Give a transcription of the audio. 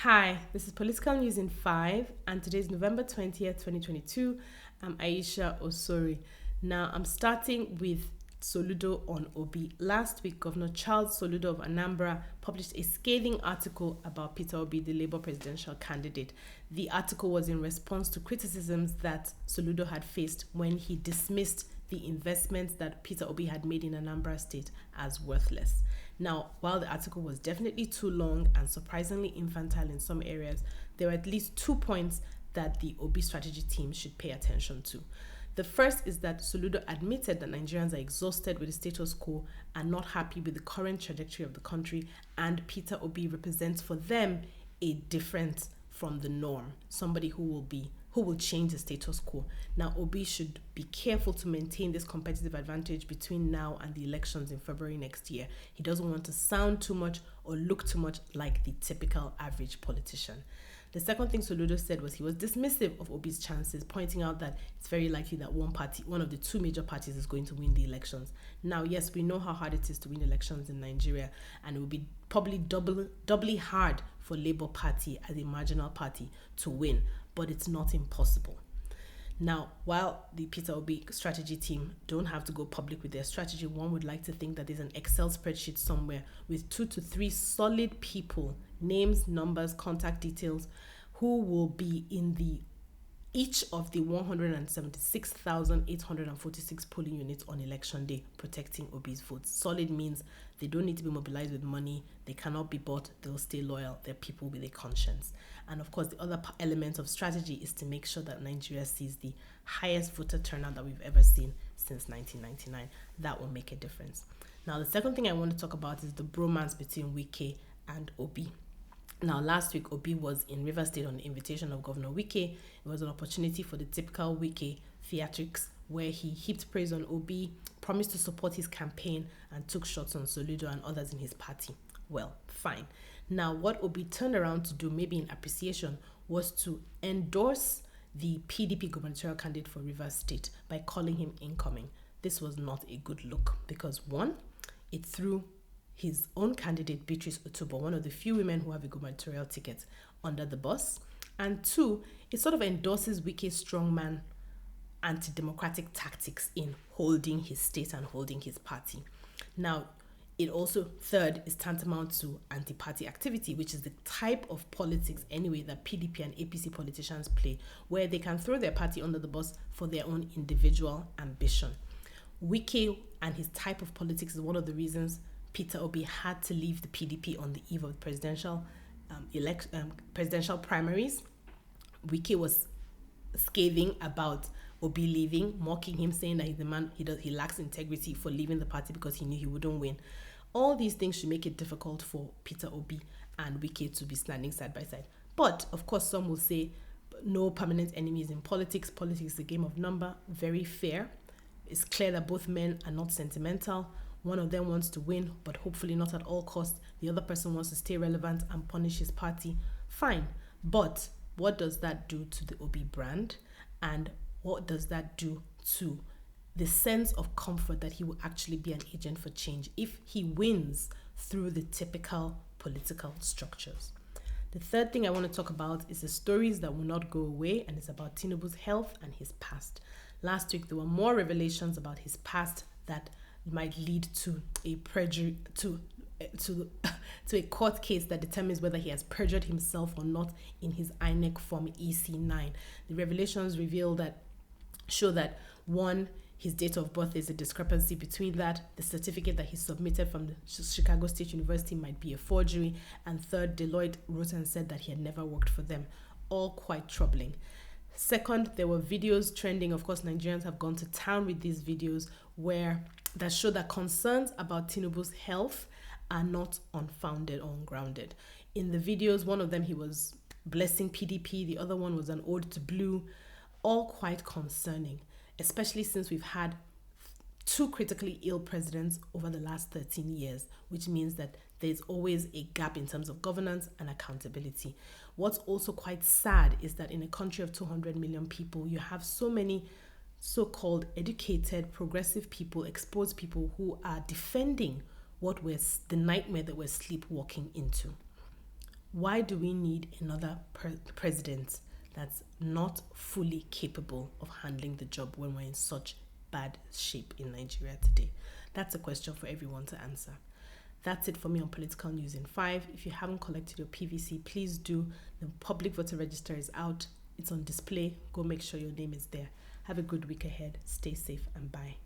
Hi, this is Political News in 5, and today is November 20th, 2022. I'm Aisha Osori. Now, I'm starting with Soludo on Obi. Last week, Governor Charles Soludo of Anambra published a scathing article about Peter Obi, the Labour presidential candidate. The article was in response to criticisms that Soludo had faced when he dismissed the investments that Peter Obi had made in Anambra State as worthless. Now, while the article was definitely too long and surprisingly infantile in some areas, there were at least 2 points that the Obi strategy team should pay attention to. The first is that Soludo admitted that Nigerians are exhausted with the status quo and not happy with the current trajectory of the country, and Peter Obi represents for them a difference from the norm, somebody who will change the status quo. Now, Obi should be careful to maintain this competitive advantage between now and the elections in February next year. He doesn't want to sound too much or look too much like the typical average politician. The second thing Soludo said was he was dismissive of Obi's chances, pointing out that it's very likely that one of the two major parties is going to win the elections. Now, yes, we know how hard it is to win elections in Nigeria, and it will be probably doubly hard for Labour Party as a marginal party to win, but it's not impossible. Now, while the Peter Obi strategy team don't have to go public with their strategy, one would like to think that there's an Excel spreadsheet somewhere with 2 to 3 solid people, names, numbers, contact details, who will be in each of the 176,846 polling units on election day protecting Obi's votes. Solid means they don't need to be mobilized with money, they cannot be bought, they'll stay loyal, they're people with a conscience. And of course, the other element of strategy is to make sure that Nigeria sees the highest voter turnout that we've ever seen since 1999. That will make a difference. Now, the second thing I want to talk about is the bromance between Wike and Obi. Now, last week, Obi was in Rivers State on the invitation of Governor Wike. It was an opportunity for the typical Wike theatrics where he heaped praise on Obi, promised to support his campaign, and took shots on Soludo and others in his party. Well, fine. Now, what Obi turned around to do, maybe in appreciation, was to endorse the PDP gubernatorial candidate for Rivers State by calling him incoming. This was not a good look because, one, it threw his own candidate, Beatrice Otubo, one of the few women who have a gubernatorial ticket, under the bus. And two, it sort of endorses Wike's strongman anti-democratic tactics in holding his state and holding his party. Now, it also, third, is tantamount to anti-party activity, which is the type of politics, anyway, that PDP and APC politicians play, where they can throw their party under the bus for their own individual ambition. Wike and his type of politics is one of the reasons Peter Obi had to leave the PDP on the eve of the presidential primaries. Wike was scathing about Obi leaving, mocking him, saying that he's the man, he lacks integrity for leaving the party because he knew he wouldn't win. All these things should make it difficult for Peter Obi and Wike to be standing side by side. But of course, some will say no permanent enemies in politics. Politics is a game of number. Very fair. It's clear that both men are not sentimental. One of them wants to win, but hopefully not at all costs. The other person wants to stay relevant and punish his party. Fine. But what does that do to the Obi brand? And what does that do to the sense of comfort that he will actually be an agent for change if he wins through the typical political structures? The third thing I want to talk about is the stories that will not go away, and it's about Tinubu's health and his past. Last week, there were more revelations about his past that might lead to a a court case that determines whether he has perjured himself or not in his INEC form EC9. The revelations show that, one, his date of birth is a discrepancy between that, the certificate that he submitted from the Chicago State University might be a forgery, and third, Deloitte wrote and said that he had never worked for them. All quite troubling. Second, there were videos trending. Of course, Nigerians have gone to town with these videos that show that concerns about Tinubu's health are not unfounded or ungrounded. In the videos, one of them he was blessing PDP, the other one was an ode to blue, all quite concerning, especially since we've had 2 critically ill presidents over the last 13 years, which means that there's always a gap in terms of governance and accountability. What's also quite sad is that in a country of 200 million people, you have so many so-called educated, progressive people, exposed people who are defending what was the nightmare that we're sleepwalking into. Why do we need another president that's not fully capable of handling the job when we're in such bad shape in Nigeria today? That's a question for everyone to answer. That's it for me on Political News in 5. If you haven't collected your PVC, please do. The public voter register is out. It's on display. Go make sure your name is there. Have a good week ahead. Stay safe and bye.